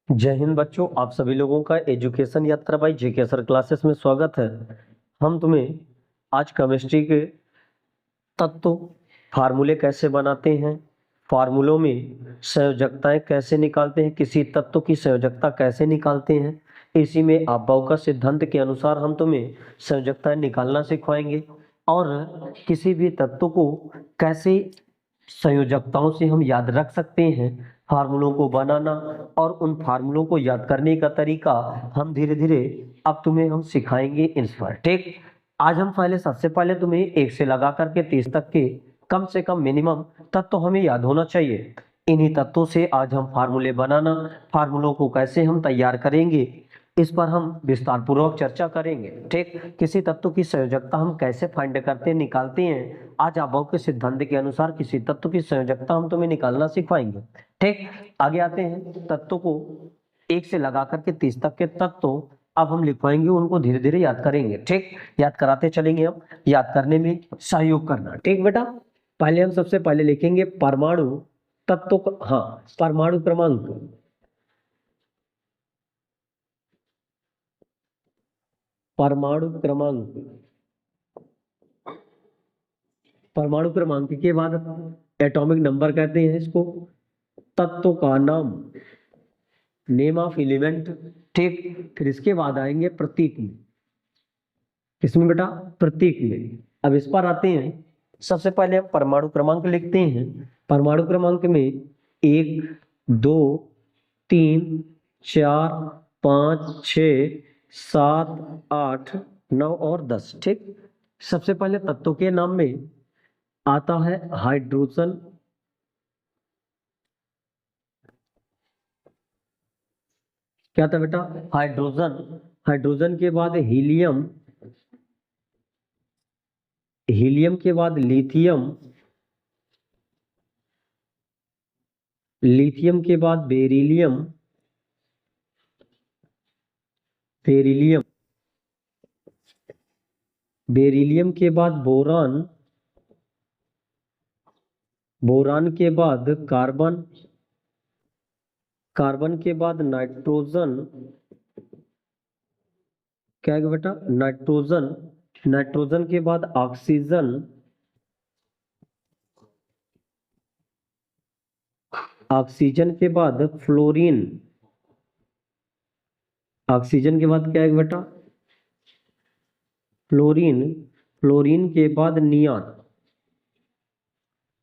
जय हिंद बच्चों, आप सभी लोगों का एजुकेशन यात्रा बाई जेके सर क्लासेस में स्वागत है। हम तुम्हें आज केमिस्ट्री के तत्व, फार्मूले कैसे बनाते हैं, फार्मूलों में संयोजकताएं कैसे निकालते हैं, किसी तत्व की संयोजकता कैसे निकालते हैं, इसी में अबॉव का सिद्धांत के अनुसार हम तुम्हें संयोजकताएं निकालना सिखवाएंगे और किसी भी तत्व को कैसे संयोजकताओं से हम याद रख सकते हैं, फार्मूलों को बनाना और उन फार्मूलों को याद करने का तरीका हम धीरे धीरे अब तुम्हें हम सिखाएंगे इस पर। ठीक, आज हम सबसे पहले तुम्हें 1 से लगा करके 30 तक के कम से कम मिनिमम तत्व हमें याद होना चाहिए। इन्हीं तत्वों से आज हम फार्मूले बनाना, फार्मूलों को कैसे हम तैयार करेंगे, इस पर हम विस्तार पूर्वक चर्चा करेंगे। ठीक, किसी तत्व की संयोजकता हम कैसे फाइंड करते निकालते हैं, आज अबॉव के सिद्धांत के अनुसार किसी तत्व की संयोजकता हम तुम्हें निकालना सिखाएंगे। ठीक, आगे आते हैं। तत्व को 1 से लगा करके 30 तक के तत्व अब हम लिखवाएंगे, उनको धीरे धीरे याद करेंगे। ठीक, याद कराते चलेंगे, हम याद करने में सहयोग करना। ठीक बेटा, पहले हम सबसे पहले लिखेंगे परमाणु तत्व, हाँ परमाणु क्रमांक। परमाणु क्रमांक, परमाणु क्रमांक के बाद एटॉमिक नंबर कहते हैं इसको। तत्व का नाम, नेम ऑफ एलिमेंट। ठीक, फिर इसके बाद आएंगे प्रतीक में। किसमें बेटा? प्रतीक में। अब इस पर आते हैं। सबसे पहले हम परमाणु क्रमांक लिखते हैं। परमाणु क्रमांक में 1, 2, 3, 4, 5, 6, 7, 8, 9 और 10। ठीक, सबसे पहले तत्व के नाम में आता है हाइड्रोजन। क्या था बेटा? हाइड्रोजन। हाइड्रोजन के बाद हीलियम, हीलियम के बाद लिथियम, लिथियम के बाद बेरिलियम, बेरिलियम, बेरिलियम के बाद बोरान, बोरान के बाद कार्बन, कार्बन के बाद नाइट्रोजन। क्या है बेटा? नाइट्रोजन। नाइट्रोजन के बाद ऑक्सीजन, ऑक्सीजन के बाद फ्लोरीन, ऑक्सीजन के बाद क्या है बेटा? फ्लोरीन। फ्लोरीन के बाद नियॉन।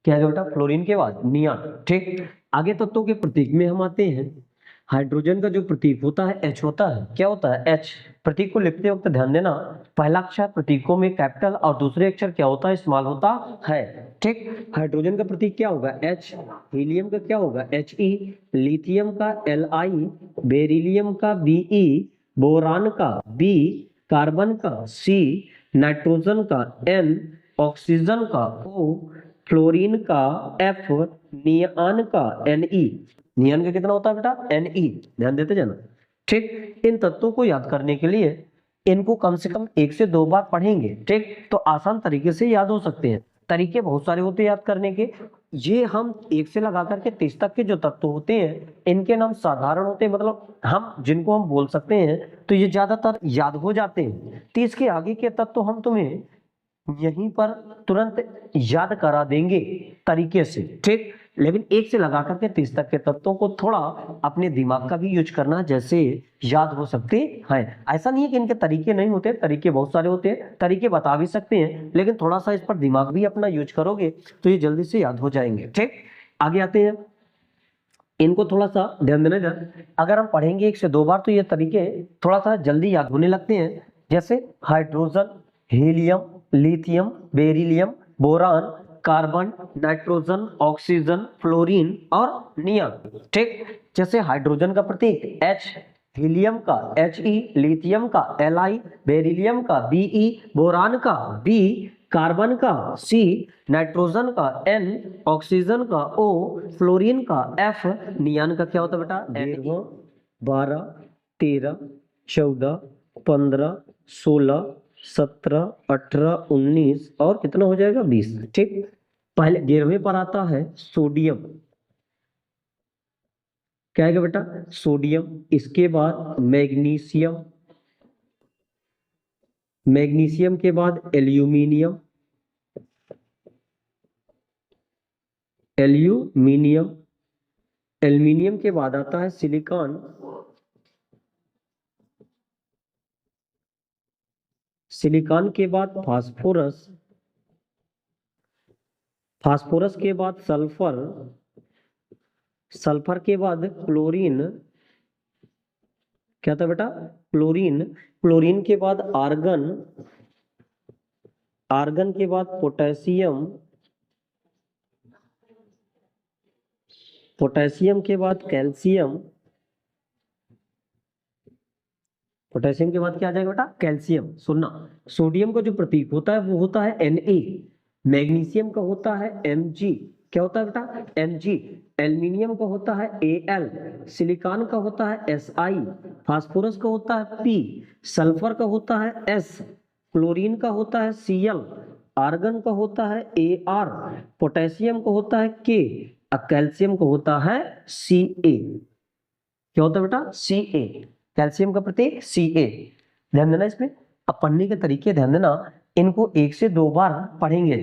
क्या है बेटा? फ्लोरीन के बाद नियॉन। ठीक, आगे तत्वों के प्रतीक में हम आते हैं। हाइड्रोजन का जो प्रतीक होता है H होता है। क्या होता है? H। प्रतीक को लिखते वक्त ध्यान देना, पहला अक्षर प्रतीकों में कैपिटल और दूसरे अक्षर क्या होता है? स्मॉल होता है। ठीक, हाइड्रोजन का प्रतीक क्या होगा? H। हीलियम का क्या होगा? He। लिथियम का Li, बेरिलियम का Be, बोरान का B, कार्बन का C, नाइट्रोजन का N, ऑक्सीजन का O, फ्लोरीन का F, नियॉन का Ne। नियॉन का कितना होता है बेटा? Ne। ध्यान देते जाना। ठीक, इन तत्वों को याद करने के लिए इनको कम से कम 1 से 2 बार पढ़ेंगे। ठीक, तो आसान तरीके से याद हो सकते हैं। तरीके बहुत सारे होते हैं याद करने के। ये हम 1 से लगा करके 30 तक के जो तत्व होते हैं, इनके नाम साधारण होते हैं, मतलब हम जिनको हम बोल सकते हैं तो ये ज्यादातर याद हो जाते हैं। 30 के आगे के तत्व हम तुम्हें यहीं पर तुरंत याद करा देंगे तरीके से। ठीक, लेकिन 1 से लगा करके 30 तक के तत्वों को थोड़ा अपने दिमाग का भी यूज करना, जैसे याद हो सकते हैं। ऐसा नहीं है कि इनके तरीके नहीं होते, तरीके बहुत सारे होते हैं, तरीके बता भी सकते हैं, लेकिन थोड़ा सा इस पर दिमाग भी अपना यूज करोगे तो ये जल्दी से याद हो जाएंगे। ठीक, आगे आते हैं। इनको थोड़ा सा ध्यान देना जरा, अगर हम पढ़ेंगे 1 से 2 बार तो ये तरीके थोड़ा सा जल्दी याद होने लगते हैं। जैसे hydrogen, helium, lithium, beryllium, boron, carbon, nitrogen, oxygen, fluorine और नियॉन। ठीक, जैसे हाइड्रोजन का प्रतीक H, हीलियम का He, लिथियम का Li, बेरिलियम का Be, बोरान का B, कार्बन का C, नाइट्रोजन का N, ऑक्सीजन का O, फ्लोरीन का F, नियॉन का क्या होता है बेटा? 11, 12, 13, 14, 15, 16, 17, 18, 19 और कितना हो जाएगा? 20। ठीक, पहले 11वें पर आता है सोडियम। क्या आएगा बेटा, सोडियम, इसके बाद मैग्नीशियम, मैग्नीशियम के बाद एल्यूमिनियम, एल्यूमिनियम, एल्यूमिनियम के बाद आता है सिलिकॉन, सिलिकॉन के बाद फास्फोरस, फास्फोरस के बाद सल्फर, सल्फर के बाद क्लोरीन, क्या था बेटा, क्लोरीन, क्लोरीन के बाद आर्गन, आर्गन के बाद पोटेशियम, पोटेशियम के बाद कैल्शियम, पोटेशियम के बाद क्या आ जाएगा बेटा, कैल्शियम। सुनना, सोडियम का जो प्रतीक होता है वो होता है Na, मैग्नीशियम का होता है Mg, क्या होता है बेटा, Mg, एल्यूमिनियम का होता है Al, सिलिकॉन का होता है Si, फास्फोरस का होता है P, सल्फर का होता है S, क्लोरीन का होता है Cl, आर्गन का होता है Ar, पोटेशियम का होता है K, और कैल्शियम का होता है Ca। क्या होता है बेटा, Ca, कैल्शियम का प्रतीक Ca। ध्यान देना इसमें। अब पढ़ने के तरीके ध्यान देना, इनको 1 से 2 बार पढ़ेंगे।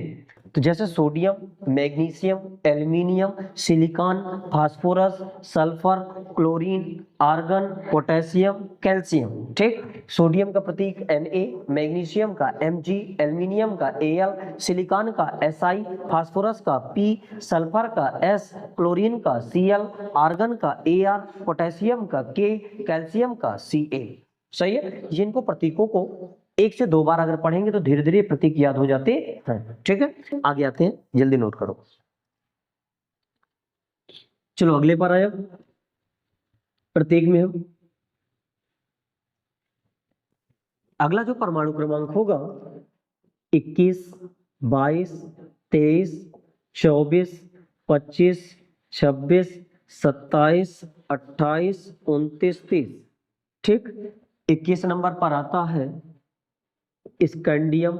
तो जैसे sodium, magnesium, aluminium, silicon, phosphorus, sulphur, chlorine, argon, potassium, calcium, ठीक। सोडियम का प्रतीक Na, मैग्नीशियम का Mg, एल्यूमिनियम का Al, सिलिकॉन का Si, फास्फोरस का P, सल्फर का S, क्लोरीन का Cl, आर्गन का Ar, पोटेशियम का K, कैल्शियम का Ca। सही है। ये इनको प्रतीकों को 1 से 2 बार अगर पढ़ेंगे तो धीरे धीरे प्रतीक याद हो जाते हैं। ठीक है, आगे आते हैं, जल्दी नोट करो। चलो अगले पर आया, प्रतीक में हम अगला जो परमाणु क्रमांक होगा 21, 22, 23, 24, 25, 26, 27, 28, 29, 30। ठीक, 21 नंबर पर आता है स्कैंडियम,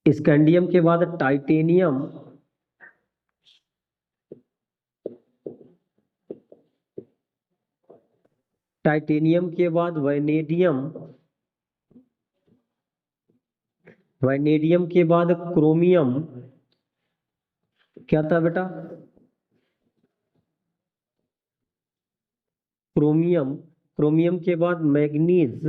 स्कैंडियम के बाद टाइटेनियम, टाइटेनियम के बाद वैनेडियम, वैनेडियम के बाद क्रोमियम, क्या था बेटा, क्रोमियम, क्रोमियम के बाद मैग्नीज,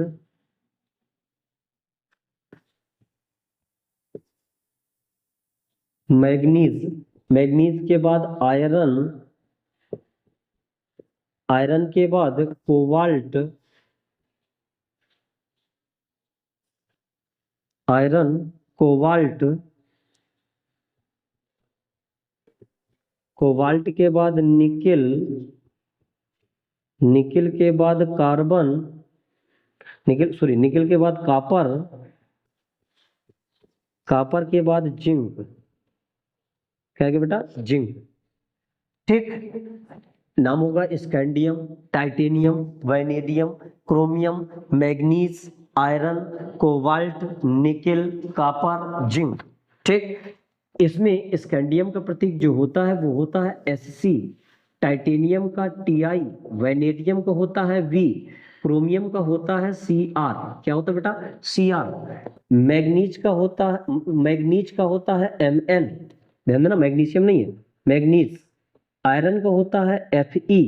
मैग्नीज, मैग्नीज के बाद आयरन, आयरन के बाद कोबाल्ट, आयरन, कोबाल्ट, कोबाल्ट के बाद निकिल, निकिल के बाद कार्बन, निकिल के बाद कॉपर, कॉपर के बाद जिंक, क्या है बेटा, जिंक। ठीक, नाम होगा scandium, titanium, vanadium, chromium, manganese, iron, cobalt, nickel, copper, zinc. ठीक, इसमें स्कैंडियम का प्रतीक जो होता है वो होता है Sc, टाइटेनियम का Ti, वैनेडियम का होता है V, क्रोमियम का होता है Cr, क्या होता है बेटा, Cr, मैग्नीज का होता है, मैग्नीज का होता है Mn, ध्यान देना मैग्नीशियम नहीं है, मैग्नीज, आयरन का होता है Fe,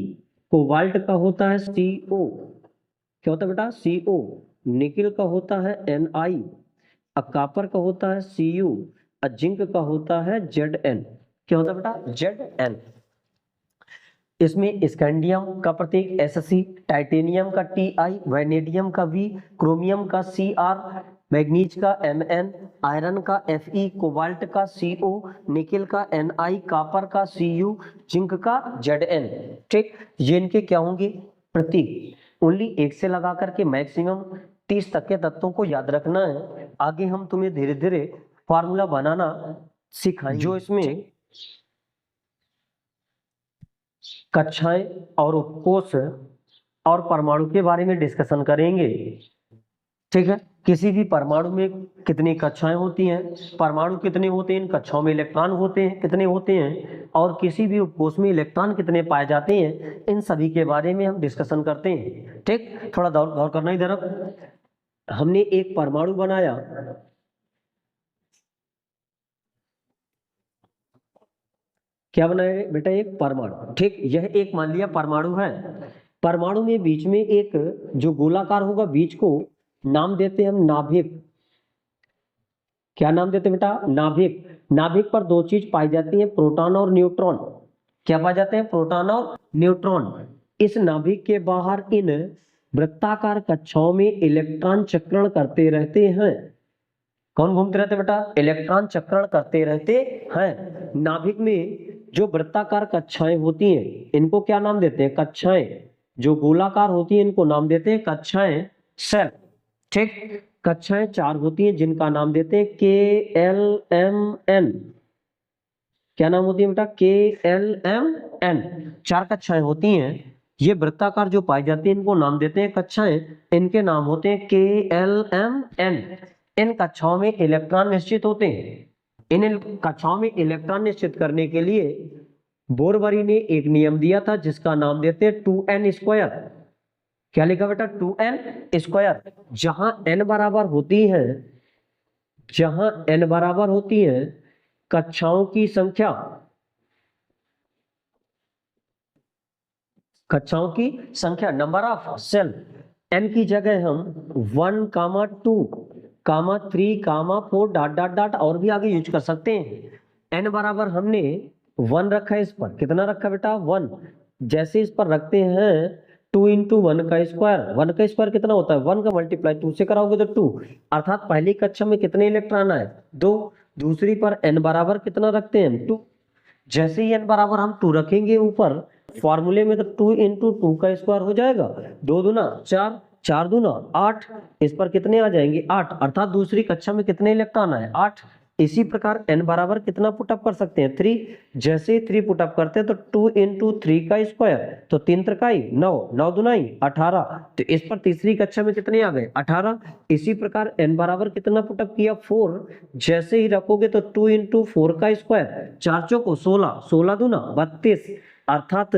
कोबाल्ट का होता है Co, क्या होता है बेटा, Co, निकिल का होता है Ni, कॉपर का होता है Cu, जिंक का होता है Zn, क्या होता है बेटा, Zn। इसमें स्कैंडियम का प्रतीक Sc, टाइटेनियम का Ti, वैनेडियम का V, क्रोमियम का Cr, मैग्नीज का Mn, आयरन का Fe, कोबाल्ट का Co, निकिल का Ni, कॉपर का Cu, जिंक का Zn। ठीक, ये इनके क्या होंगे, प्रतीक। ओनली 1 से लगा करके मैक्सिमम 30 तक के तत्वों को याद रखना है। आगे हम तुम्हें धीरे धीरे फार्मूला बनाना सिखाएंगे, जो इसमें कक्षाएं और उपकोष और परमाणु के बारे में डिस्कशन करेंगे। ठीक है, किसी भी परमाणु में कितनी कक्षाएं होती हैं, परमाणु कितने होते हैं, इन कक्षाओं में इलेक्ट्रॉन होते हैं कितने होते हैं, और किसी भी उपकोष में इलेक्ट्रॉन कितने पाए जाते हैं, इन सभी के बारे में हम डिस्कशन करते हैं। ठीक, थोड़ा गौर करना इधर। हमने एक परमाणु बनाया, क्या बनाया बेटा, एक परमाणु। ठीक, यह एक मान लिया परमाणु है। परमाणु में बीच में एक जो गोलाकार होगा, बीच को नाम देते हैं हम नाभिक। क्या नाम देते हैं बेटा, नाभिक। नाभिक पर दो चीज पाई जाती है, प्रोटॉन और न्यूट्रॉन। क्या पाए जाते हैं, प्रोटॉन और न्यूट्रॉन। इस नाभिक के बाहर इन वृत्ताकार कक्षाओं में इलेक्ट्रॉन चक्रण करते रहते हैं। कौन घूमते रहते बेटा, इलेक्ट्रॉन चक्रण करते रहते हैं। नाभिक में जो वृत्ताकार कक्षाएं होती हैं, इनको क्या नाम देते हैं, कक्षाएं। जो गोलाकार होती हैं, इनको नाम देते हैं कक्षाएं, सेल। ठीक, कक्षाएं 4 होती हैं, जिनका नाम देते हैं KLMN। क्या नाम होती है बेटा, KLMN। 4 कक्षाएं होती हैं, ये वृत्ताकार जो पाई जाती है, इनको नाम देते हैं कक्षाएं। इनके नाम होते हैं KLMN। इन कक्षाओं में इलेक्ट्रॉन निश्चित होते हैं। इन कक्षाओं में इलेक्ट्रॉन निश्चित करने के लिए बोरबरी ने एक नियम दिया था, जिसका नाम देते हैं 2n²। क्या लिखा बेटा, 2n²। जहां n बराबर होती है, जहां n बराबर होती है कक्षाओं की संख्या, कक्षाओं की संख्या, नंबर ऑफ सेल, n की जगह हम 1, 2, 3, 4 डॉट डॉट डॉट और भी आगे यूज कर सकते हैं। n बराबर हमने 1 रखा है, इस पर कितना रखा बेटा, 1। जैसे इस पर रखते हैं 2 × 1 का स्क्वायर, 1 का स्क्वायर कितना होता है, 1 का मल्टीप्लाई 2 से कराओगे तो 2, अर्थात पहली कक्षा में कितने इलेक्ट्रॉन आए, 2। दूसरी पर n बराबर कितना रखते हैं, 2। जैसे ही n बराबर हम 2 रखेंगे ऊपर फॉर्मूले में, तो 2 × 2 का स्क्वायर हो जाएगा, 2 दूना 4, 4 दूना 8, इस पर कितने आ जाएंगे, 8, अर्थात दूसरी कक्षा में कितने इलेक्ट्रॉन आए, 8। इसी प्रकार n बराबर कितना पुटअप कर सकते हैं, 3। जैसे ही 3 पुटअप करते हैं तो 2 × 3 का स्क्वायर, तो 3 त्रिकाई 9, 9 दूनाई 18, तो इस पर तीसरी कक्षा में कितने आ गए, 18। इसी प्रकार n बराबर कितना पुटअप किया, 4। जैसे ही रखोगे तो 2 × 4 का स्क्वायर, 4 चौको 16, 16 दूना 32, अर्थात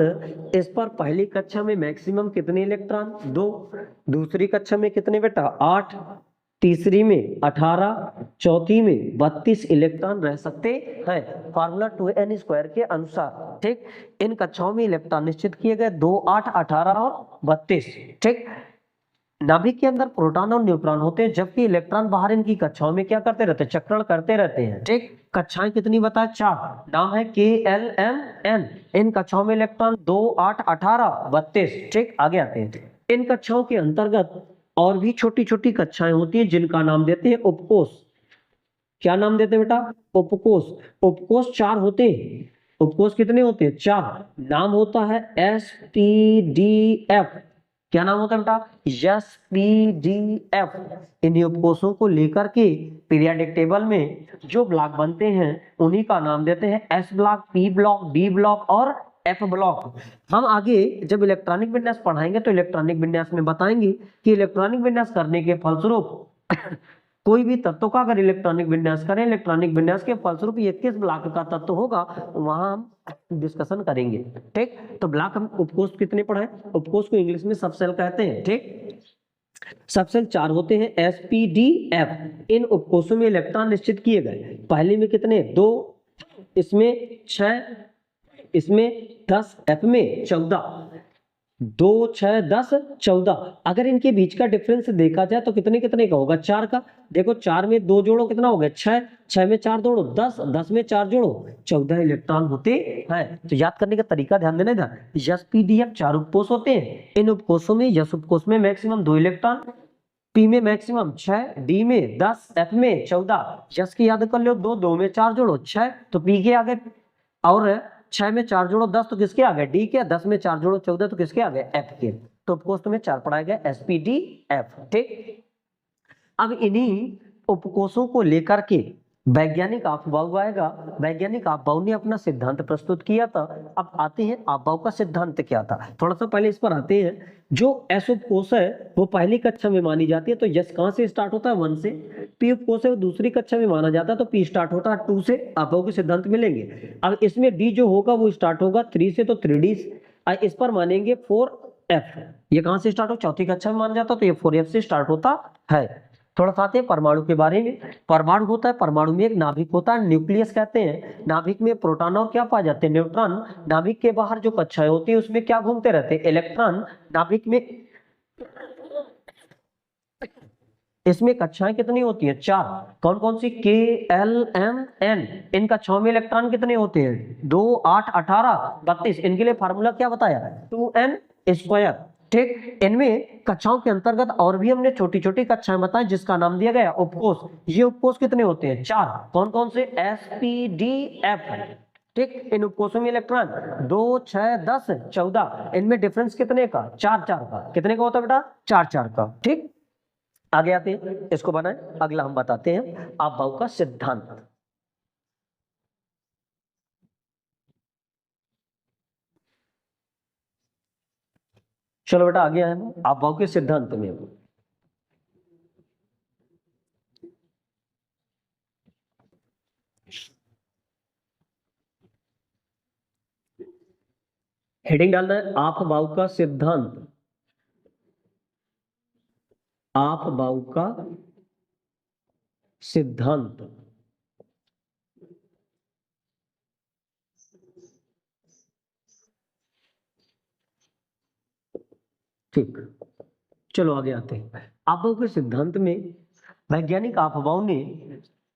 इस पर पहली कक्षा में मैक्सिमम कितने इलेक्ट्रॉन, 2। दूसरी कक्षा में कितने बेटा, 8, तीसरी में 18, चौथी में 32 इलेक्ट्रॉन रह सकते हैं, फार्मूला 2n² के अनुसार। ठीक, इन कक्षाओं में इलेक्ट्रॉन निश्चित किए गए 2, 8, 18 और 32। ठीक, नाभिक के अंदर प्रोटॉन और न्यूट्रॉन होते हैं, जबकि इलेक्ट्रॉन बाहर इनकी कक्षाओं में क्या करते रहते हैं, चक्रण करते रहते हैं। ठीक, कक्षाएं कितनी बताए, 4, नाम है KLMN। इन कक्षाओं में इलेक्ट्रॉन 2, 8, 18, 32। ठीक, आगे आते हैं। इन कक्षाओं के अंतर्गत और भी छोटी छोटी कक्षाएं होती हैं, जिनका नाम देते हैं उपकोष। क्या नाम देते हैं बेटा, उपकोष। उपकोष 4 होते हैं। उपकोष कितने होते हैं, 4। नाम होता है SPDF। क्या नाम होता है बेटा, SPDF। इन्हीं उपकोषों को लेकर के पीरियोडिक टेबल में जो ब्लॉक बनते हैं, उन्हीं का नाम देते हैं S block, P block, D block और F ब्लॉक। हम आगे जब इलेक्ट्रॉनिक विन्यास पढ़ाएंगे तो इलेक्ट्रॉनिक विन्यास में बताएंगे कि इलेक्ट्रॉनिक विन्यास करने के फलस्वरूप कोई भी तत्व का अगर इलेक्ट्रॉनिक विन्यास करें, इलेक्ट्रॉनिक विन्यास के फलस्वरूप ये किस ब्लॉक का तत्व होगा, वहां हम डिस्कशन करेंगे। ठीक, तो ब्लॉक हम उपकोष कितने पढ़े, उपकोष को इंग्लिश में सबसेल कहते हैं। ठीक, सबसेल 4 होते हैं, SPDF। इन उपकोषों में इलेक्ट्रॉन निश्चित किए गए, पहले में कितने, 2, इसमें 6, इसमें 10, F में 14, 2, 6, 10, 14। अगर इनके बीच का डिफरेंस देखा जाए तो कितने कितने का होगा, 4 का। देखो 4 में 2 जोड़ो कितना हो गया, 6, 6 में 4 जोड़ो 10, 10 में 4 जोड़ो 14 इलेक्ट्रॉन होते हैं। तो याद करने का तरीका ध्यान देना इधर, SPDF 4 उपकोष होते हैं। इन उपकोषों में यस उपकोष में मैक्सिमम 2 इलेक्ट्रॉन, P में मैक्सिमम 6, D में 10, F में 14। यस की याद कर लो, 2, 2 में 4 जोड़ो 6, तो P के आगे, और 6 में 4 जोड़ो 10, तो किसके आ गए, D के। 10 में 4 जोड़ो 14, तो किसके आ गए, F के। तो उपकोष में 4 पढ़ाया गया, SPDF। ठीक, अब इन्हीं उपकोषों को लेकर के वैज्ञानिक आपबाऊ आएगा। वैज्ञानिक आपबाऊ ने अपना सिद्धांत प्रस्तुत किया था। अब आते हैं आपबाऊ का सिद्धांत क्या था, थोड़ा सा पहले इस पर आते हैं। जो एस उपकोष है वो पहली कक्षा में मानी जाती है, तो यस कहां से स्टार्ट होता है, 1 से। पी उपकोष है वो दूसरी कक्षा में माना जाता है, तो पी स्टार्ट होता है 2 से। आपबाऊ के सिद्धांत मिलेंगे। अब इसमें डी जो होगा वो स्टार्ट होगा 3 से, तो 3D। इस पर मानेंगे 4F। ये कहां से स्टार्ट हो, चौथी कक्षा में माना जाता है, तो ये 4F से स्टार्ट होता है। थोड़ा सा आते हैं परमाणु के बारे में। परमाणु होता है, परमाणु में एक नाभिक होता है, न्यूक्लियस कहते हैं। नाभिक में प्रोटॉन और क्या पाए जाते हैं, न्यूट्रॉन। नाभिक के बाहर जो कक्षाएं होती है उसमें क्या घूमते रहते हैं, इलेक्ट्रॉन। नाभिक में इसमें कक्षाएं कितनी होती हैं, 4। कौन कौन सी, K, L, M, N। इन कक्षाओं में इलेक्ट्रॉन कितने होते हैं, 2, 8, 18, 32। इनके लिए फार्मूला क्या बताया, 2n²। ठीक, इनमें कक्षाओं के अंतर्गत और भी हमने छोटी छोटी कक्षाएं बताई जिसका नाम दिया गया उपकोष। ये उपकोष कितने होते हैं, 4। कौन कौन से, S, P, D, F। ठीक, इन उपकोषों में इलेक्ट्रॉन 2, 6, 10, 14। इनमें डिफरेंस कितने का, 4 4 का। कितने का होता है बेटा, 4 4 का। ठीक, आगे आते हैं, इसको बनाएं। अगला हम बताते हैं आपबाऊ का सिद्धांत। चलो बेटा आगे आए हम आपबाऊ के सिद्धांत में। हेडिंग डालना है आपबाऊ का सिद्धांत। आपबाऊ का सिद्धांत। ठीक, चलो आगे आते हैं। आपबाऊ के सिद्धांत में वैज्ञानिक आपबाऊ ने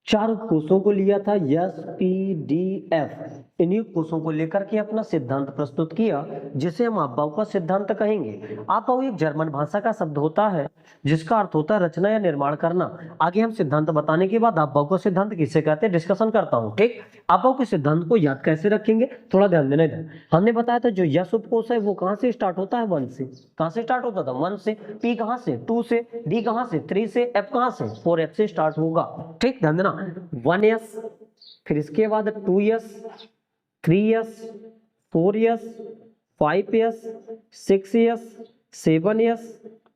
4 उपकोषों को लिया था, S, P, D, F। इन्हीं उपकोषों को लेकर के अपना सिद्धांत प्रस्तुत किया, जिसे हम आपबाऊ का सिद्धांत कहेंगे। आपबाऊ एक जर्मन भाषा का शब्द होता है जिसका अर्थ होता है रचना या निर्माण करना। आगे हम सिद्धांत बताने के बाद आपबाऊ का सिद्धांत किसे कहते हैं डिस्कशन करता हूँ। ठीक, आपबाऊ के सिद्धांत को याद कैसे रखेंगे, थोड़ा ध्यान देना इधर। हमने बताया था जो यस उपकोष है वो कहां से स्टार्ट होता है, 1 से। कहां से स्टार्ट होता था, 1 से। पी कहां से, 2 से। डी कहां से, 3 से। एफ कहां से, 4F से स्टार्ट होगा। ठीक, ध्यान देना, 1S, फिर इसके बाद 2S, 3S, 4S, 5S, 6S, 7S,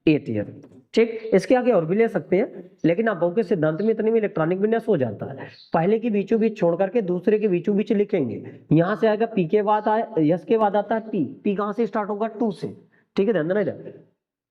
8S। ठीक, इसके आगे और भी ले सकते हैं, लेकिन आपबाऊ के सिद्धांत में इतने में इलेक्ट्रॉनिक विन्यास हो जाता है। पहले के बीचों बीच छोड़ करके दूसरे के बीचों बीच लिखेंगे। यहां से आएगा पी के बाद यस के बाद आता है पी। पी कहां से स्टार्ट होगा, 2 से। ठीक है, ध्यान देना इधर,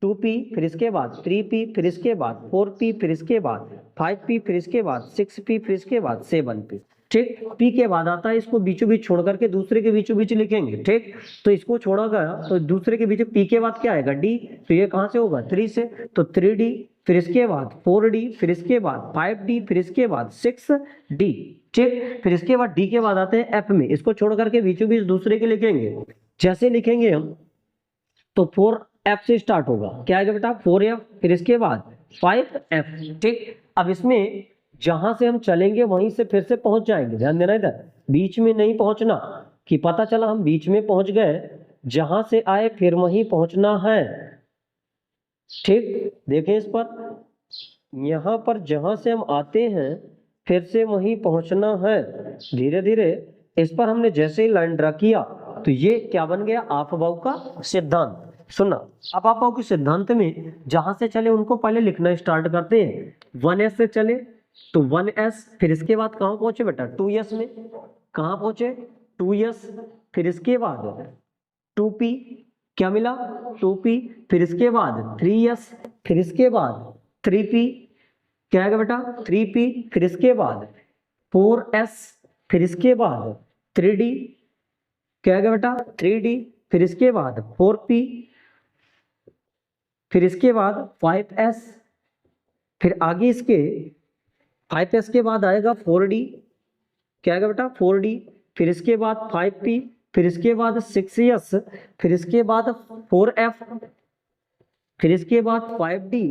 2P, फिर इसके बाद 3P, फिर इसके बाद 4P, फिर इसके बाद 5P, फिर इसके बाद 6P, फिर इसके बाद 7P। ठीक, P के बाद आता है, इसको बीचों बीच छोड़ करके दूसरे के बीचों बीच लिखेंगे। ठीक, तो इसको छोड़ा गया तो दूसरे के बीच P के बाद क्या आएगा, D। तो ये कहां से होगा, 3 से, तो 3D, फिर इसके बाद 4D, फिर इसके बाद 5D, फिर इसके बाद 6D। ठीक, फिर इसके बाद D के बाद आते हैं F में, इसको छोड़ करके बीचों बीच दूसरे के लिखेंगे। जैसे लिखेंगे हम तो 4F से स्टार्ट होगा, क्या आएगा बेटा, 4F, फिर इसके बाद 5F। ठीक, अब इसमें जहां से हम चलेंगे वहीं से फिर से पहुंच जाएंगे। ध्यान देना इधर, बीच में नहीं पहुंचना कि पता चला हम बीच में पहुंच गए, जहां से आए फिर वहीं पहुंचना है। ठीक, देखें इस पर, यहां पर जहां से हम आते हैं फिर से वहीं पहुंचना है। धीरे धीरे इस पर हमने जैसे ही लाइन ड्रा किया तो ये क्या बन गया, आपबाऊ का सिद्धांत। सुनना, अब आपबाऊ के सिद्धांत में जहां से चले उनको पहले लिखना स्टार्ट करते हैं। 1S से चले तो 1S, फिर इसके बाद कहां पहुंचे बेटा, 2S में। कहां पहुंचे, 2S, फिर इसके बाद 2P, क्या मिला, 2P, फिर इसके बाद 3S, फिर इसके बाद 3P, क्या आएगा बेटा, 3P, फिर इसके बाद 4S, फिर इसके बाद 3D, क्या आएगा बेटा, 3D, फिर इसके बाद 4P, फिर इसके बाद 5S, फिर आगे इसके 5S के बाद आएगा 4D, क्या आएगा बेटा, 4D, फिर इसके बाद 5P, फिर इसके बाद 6S, फिर इसके बाद 4F, फिर इसके बाद 5D,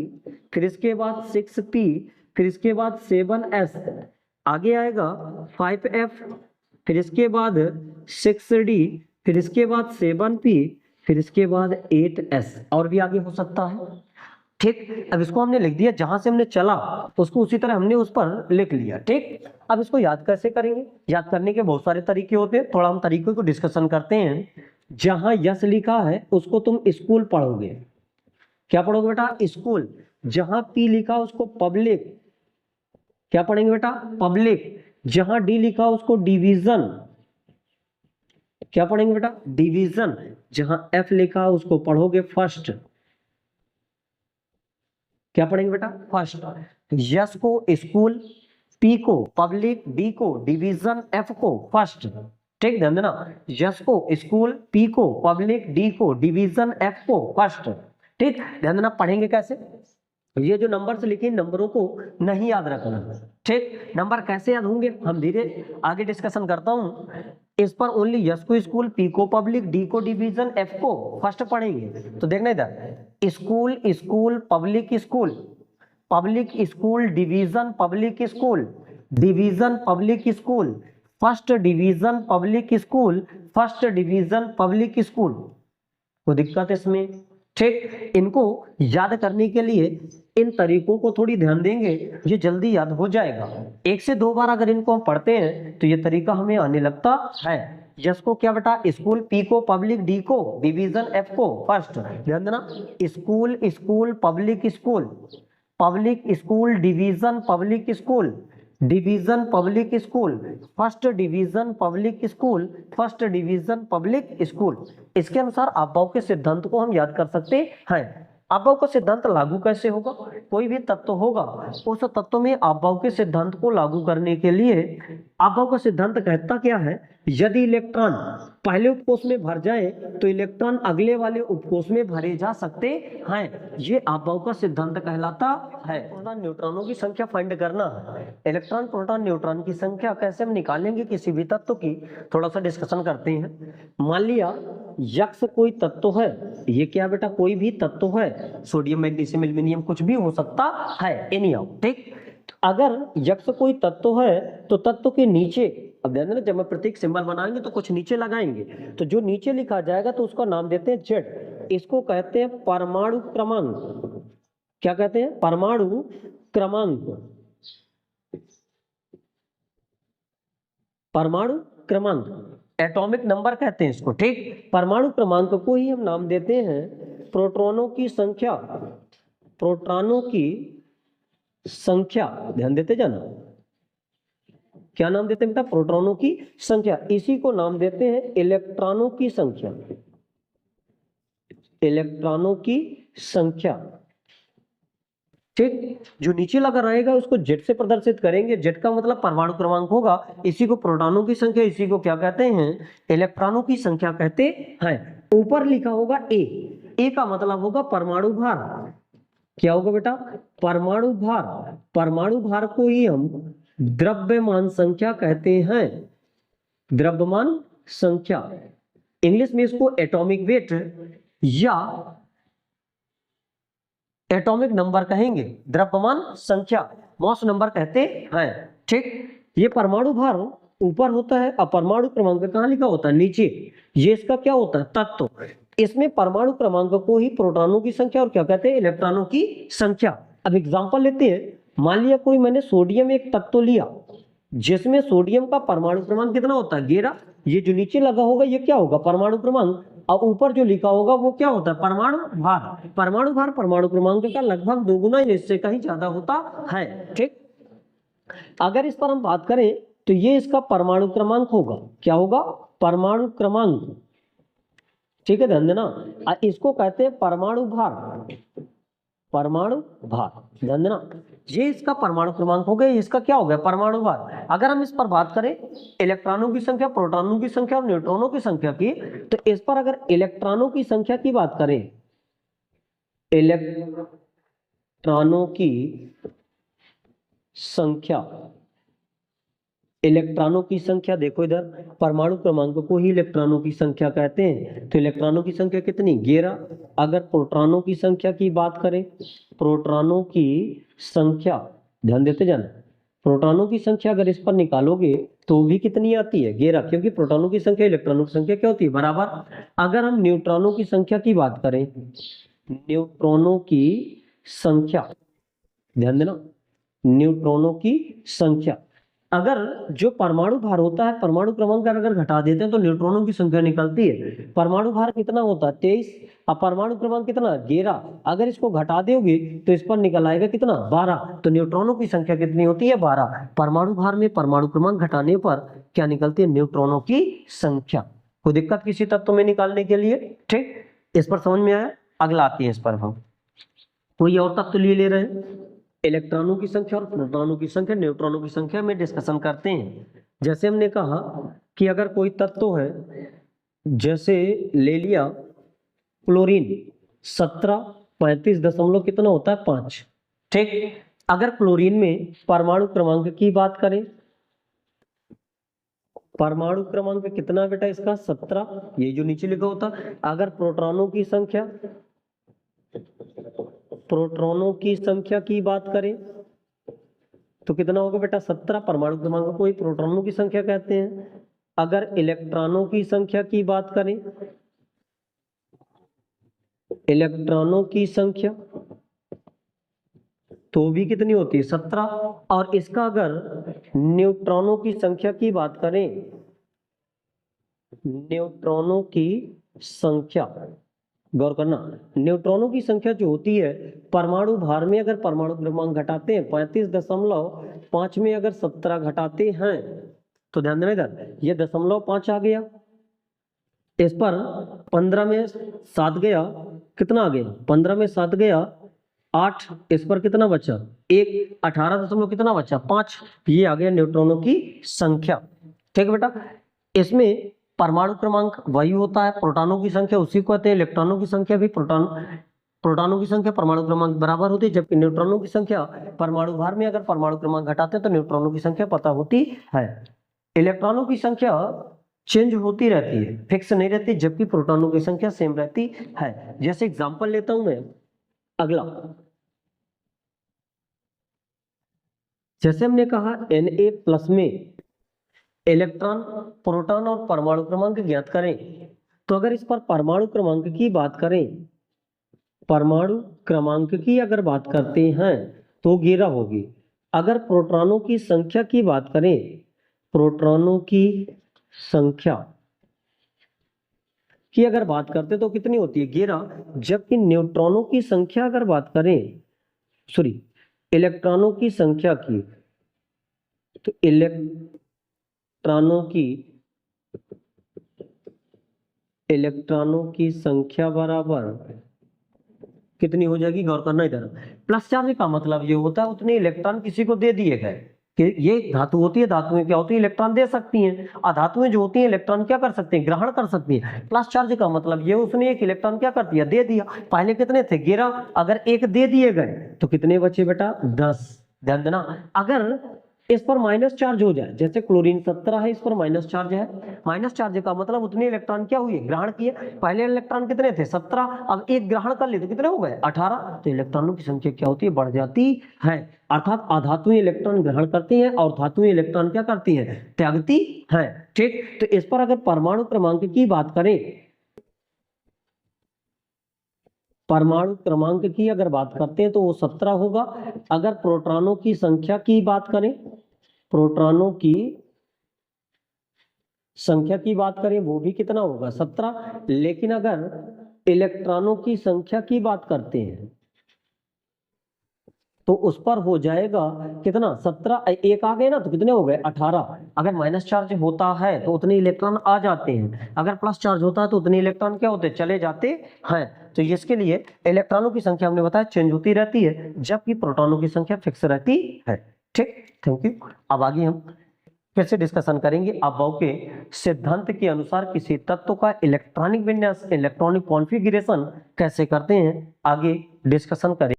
फिर इसके बाद 6P, फिर इसके बाद 7S, आगे आएगा 5F, फिर इसके बाद 6D, फिर इसके बाद 7P, फिर इसके बाद 8S, और भी आगे हो सकता है। ठीक, अब इसको हमने लिख दिया, जहां से हमने चला उसको उसी तरह हमने उस पर लिख लिया। ठीक, अब इसको याद कैसे करेंगे? याद करने के बहुत सारे तरीके होते हैं, थोड़ा हम तरीकों को डिस्कशन करते हैं। जहां यस लिखा है उसको तुम स्कूल पढ़ोगे, क्या पढ़ोगे बेटा? स्कूल। जहां पी लिखा उसको पब्लिक, क्या पढ़ेंगे बेटा? पब्लिक। जहां डी लिखा उसको डिवीजन, क्या पढ़ेंगे बेटा? डिवीजन। जहां एफ लिखा उसको पढ़ोगे फर्स्ट, क्या पढ़ेंगे बेटा? फर्स्ट। यस को स्कूल, पी को पब्लिक, डी को डिवीजन, एफ को फर्स्ट। ठीक, ध्यान देना, यस को स्कूल, पी को पब्लिक, डी को डिवीजन, एफ को फर्स्ट। ठीक, ध्यान देना, पढ़ेंगे कैसे? ये जो नंबर से लिखे नंबरों को नहीं याद रखना। ठीक, नंबर कैसे याद होंगे हम धीरे आगे डिस्कशन करता हूं। इस पर ओनली यस को स्कूल, पी को पब्लिक, डी को डिवीजन, एफ को फर्स्ट पढ़ेंगे। तो देखना इधर, school school public school, public school division public school, division public school, first division public school, first division public school. कोई दिक्कत है इसमें? ठीक, इनको याद करने के लिए इन तरीकों को थोड़ी ध्यान देंगे, ये जल्दी याद हो जाएगा। 1 से 2 बार अगर इनको हम पढ़ते हैं तो ये तरीका हमें आने लगता है। यस को क्या बेटा? स्कूल, पी को पब्लिक, डी को डिवीजन, एफ को फर्स्ट। ध्यान देना, school school public school, public school division public school, division public school, first division public school, first division public school. इसके अनुसार आपभाव के सिद्धांत को हम याद कर सकते हैं। आपभाव का सिद्धांत लागू कैसे होगा? कोई भी तत्व होगा, उस तत्व में आपभाव के सिद्धांत को लागू करने के लिए आपभाव का सिद्धांत कहता क्या है? यदि इलेक्ट्रॉन पहले उपकोष में भर जाए तो इलेक्ट्रॉन अगले वाले उपकोष में भरे जा सकते हैं। ये आपभाव का सिद्धांत कहलाता है। प्रोटॉन न्यूट्रॉनों की संख्या फाइंड करना है। इलेक्ट्रॉन प्रोटॉन न्यूट्रॉन की संख्या कैसे हम निकालेंगे किसी भी तत्व की, थोड़ा सा डिस्कशन करते हैं। मान लिया यक्स कोई तत्व है, ये क्या बेटा? कोई भी तत्व है, सोडियम, मैग्नीशियम, एल्युमिनियम, कुछ भी हो सकता है, एनी हाउ। ठीक, अगर यक्स कोई तत्व है तो तत्व के नीचे, अब ध्यान देना, जब मैं प्रतीक सिंबल बनाएंगे तो कुछ नीचे लगाएंगे, तो जो नीचे लिखा जाएगा तो उसका नाम देते हैं जेड। इसको कहते हैं परमाणु क्रमांक। क्या कहते हैं? परमाणु क्रमांक। परमाणु क्रमांक, एटॉमिक नंबर कहते हैं इसको। ठीक, परमाणु क्रमांक को ही हम नाम देते हैं प्रोटॉनों की संख्या। प्रोटॉनों की संख्या, ध्यान देते जाना, क्या नाम देते हैं बेटा? प्रोटॉनों की संख्या। इसी को नाम देते हैं इलेक्ट्रॉनों की संख्या। इलेक्ट्रॉनों की संख्या। ठीक, जो नीचे लगा रहेगा उसको जेड से प्रदर्शित करेंगे। जेड का मतलब परमाणु क्रमांक होगा, इसी को प्रोटॉनों की संख्या, इसी को क्या कहते हैं? इलेक्ट्रॉनों की संख्या कहते हैं। ऊपर लिखा होगा ए, ए का मतलब होगा परमाणु भार। क्या होगा बेटा? परमाणु भार। परमाणु भार को ही हम द्रव्यमान संख्या कहते हैं। द्रव्यमान संख्या, इंग्लिश में इसको एटॉमिक वेट या एटॉमिक नंबर कहेंगे। द्रव्यमान संख्या, मॉस नंबर कहते हैं। ठीक, ये परमाणु भार ऊपर होता है और परमाणु क्रमांक कहाँ लिखा होता है? नीचे। ये इसका क्या होता है? तत्व। इसमें परमाणु क्रमांक को ही प्रोटॉनों की संख्या और क्या कहते हैं? इलेक्ट्रॉनों की संख्या। अब एग्जांपल लेते हैं। मान लिया कोई मैंने सोडियम एक तत्व लिया जिसमें सोडियम का परमाणु क्रमांक कितना होता है? 11। ये जो नीचे लगा होगा ये क्या होगा? परमाणु क्रमांक। और ऊपर जो लिखा होगा वो क्या होता है? परमाणु भार। परमाणु भार परमाणु क्रमांक का लगभग 2 गुना, इससे कहीं ज्यादा होता है। ठीक, अगर इस पर हम बात करें तो ये इसका परमाणु क्रमांक होगा। क्या होगा? परमाणु क्रमांक। ठीक है, ध्यान देना, इसको कहते हैं परमाणु भार। परमाणु भार, ध्यान देना, ये इसका परमाणु क्रमांक हो गया, इसका क्या हो गया? परमाणु भार। अगर हम इस पर बात करें इलेक्ट्रॉनों की संख्या, प्रोटॉनों की संख्या और न्यूट्रॉनों की संख्या की, तो इस पर अगर इलेक्ट्रॉनों की संख्या की बात करें, इलेक्ट्रॉनों की संख्या, इलेक्ट्रॉनों की संख्या देखो इधर, परमाणु क्रमांक को ही इलेक्ट्रॉनों की संख्या कहते हैं। तो इलेक्ट्रॉनों की संख्या कितनी? 11। अगर प्रोटॉनों की संख्या की बात करें, प्रोटॉनों की संख्या, ध्यान देते जाना, प्रोटॉनों की संख्या अगर इस पर निकालोगे तो भी कितनी आती है? 11, क्योंकि प्रोटॉनों की संख्या इलेक्ट्रॉनों की संख्या क्या होती है? बराबर। अगर हम न्यूट्रॉनों की संख्या की बात करें, न्यूट्रॉनों की संख्या, ध्यान देना, न्यूट्रॉनों की संख्या। अगर जो परमाणु भार होता है, परमाणु क्रमांक अगर घटा देते हैं तो न्यूट्रॉनों की संख्या निकलती है। परमाणु भार कितना होता है 23, और परमाणु क्रमांक कितना 11। अगर इसको घटा दोगे तो इस पर निकल आएगा कितना 12। तो न्यूट्रॉनों की संख्या कितनी होती है 12। परमाणु भार में परमाणु क्रमांक घटाने पर क्या निकलती है न्यूट्रॉनों की संख्या। कोई दिक्कत किसी तत्व में निकालने के लिए? ठीक, इस पर समझ में आया। अगला आती है इस पर हम कोई और तत्व ले रहे हैं, इलेक्ट्रॉनों की संख्या और प्रोटॉनों की संख्या, न्यूट्रॉनों की संख्या में डिस्कशन करते हैं। जैसे हमने कहा कि अगर कोई तत्व है, जैसे ले लिया क्लोरीन 17 35 दशमलव कितना होता है 5। ठीक, अगर क्लोरीन में परमाणु क्रमांक की बात करें, परमाणु क्रमांक कितना बेटा इसका 17, ये जो नीचे लिखा होता। अगर प्रोटॉनों की संख्या, प्रोटॉनों की संख्या की बात करें तो कितना होगा बेटा 17। परमाणु क्रमांक को ही प्रोटॉनों की संख्या कहते हैं। अगर इलेक्ट्रॉनों की संख्या की बात करें, इलेक्ट्रॉनों की संख्या तो भी कितनी होती है 17। और इसका अगर न्यूट्रॉनों की संख्या की बात करें, न्यूट्रॉनों की संख्या, गौर करना, न्यूट्रॉनों की संख्या जो होती है परमाणु भार में अगर परमाणु क्रमांक घटाते हैं 35.5 में अगर 17 घटाते हैं तो ध्यान देना इधर, ये 0.5 आ गया, इस पर 15 में 7 गया, कितना आ गया 15 में 7 गया 8, इस पर कितना बचा 1, 18 दशमलव कितना बचा 5। ये आ गया न्यूट्रॉनों की संख्या। ठीक बेटा, इसमें परमाणु क्रमांक वही होता है, प्रोटॉनों की संख्या उसी को कहते हैं, इलेक्ट्रॉनों की संख्या भी प्रोटॉनों की संख्या परमाणु क्रमांक बराबर होती है, जबकि न्यूट्रॉनों की संख्या परमाणु भार में अगर परमाणु क्रमांक घटाते हैं तो न्यूट्रॉनों की संख्या पता होती है। इलेक्ट्रॉनों की संख्या चेंज होती रहती है, फिक्स नहीं रहती, जबकि प्रोटॉनों की संख्या सेम रहती है। जैसे एग्जांपल लेता हूं मैं अगला, जैसे हमने कहा Na+ में इलेक्ट्रॉन, प्रोटॉन और परमाणु क्रमांक ज्ञात करें, तो अगर इस पर परमाणु क्रमांक की बात करें, परमाणु क्रमांक की अगर बात करते हैं तो 11 होगी। अगर प्रोटॉनों की संख्या की बात करें, प्रोटॉनों की संख्या की अगर बात करते तो कितनी होती है 11, जबकि न्यूट्रॉनों की संख्या अगर बात करें, सॉरी इलेक्ट्रॉनों की संख्या की, तो इलेक्ट्रॉनों की संख्या बराबर कितनी हो जाएगी, गौर करना इधर। प्लस चार्ज का मतलब ये होता है उतने इलेक्ट्रॉन किसी को दे दिए गए, कि ये धातु होती है, धातुएं क्या होती है इलेक्ट्रॉन दे सकती हैं, और धातुएं जो होती हैं इलेक्ट्रॉन क्या कर सकती हैं ग्रहण कर सकती हैं। प्लस चार्ज का मतलब ये उसने एक इलेक्ट्रॉन क्या कर दिया दे दिया। पहले कितने थे 11, अगर एक दे दिए गए तो कितने बचे बेटा 10। ध्यान देना, अगर इस पर माइनस चार्ज हो जाए, जैसे क्लोरीन 17 है, इस पर माइनस चार्ज है, माइनस चार्ज का मतलब उतने इलेक्ट्रॉन क्या हुए ग्रहण किए। पहले इलेक्ट्रॉन कितने थे 17, अब एक ग्रहण कर लिए तो कितने हो गए 18। तो इलेक्ट्रॉनों की संख्या क्या होती है बढ़ जाती है, अर्थात अधातुएं इलेक्ट्रॉन ग्रहण करती हैं और धातुएं इलेक्ट्रॉन क्या करती हैं त्यागती हैं। ठीक, तो इस पर अगर परमाणु क्रमांक की बात करें, परमाणु क्रमांक की अगर बात करते हैं तो वो 17 होगा। अगर प्रोटॉनों की संख्या की बात करें, प्रोटॉनों की संख्या की बात करें वो भी कितना होगा 17। लेकिन अगर इलेक्ट्रॉनों की संख्या की बात करते हैं तो उस पर हो जाएगा कितना 17, एक आ गए ना तो कितने हो गए 18। अगर माइनस चार्ज होता है तो उतने इलेक्ट्रॉन आ जाते हैं, अगर प्लस चार्ज होता है तो उतने इलेक्ट्रॉन क्या होते चले जाते हैं। तो इसके लिए इलेक्ट्रॉनों की संख्या हमने बताया चेंज होती रहती है, जबकि प्रोटॉनों की संख्या फिक्स रहती है। ठीक, थैंक यू। अब आगे हम फिर से डिस्कशन करेंगे अबव के सिद्धांत के अनुसार किसी तत्व का इलेक्ट्रॉनिक विन्यास, इलेक्ट्रॉनिक कॉन्फ़िगरेशन कैसे करते हैं, आगे डिस्कशन करेंगे।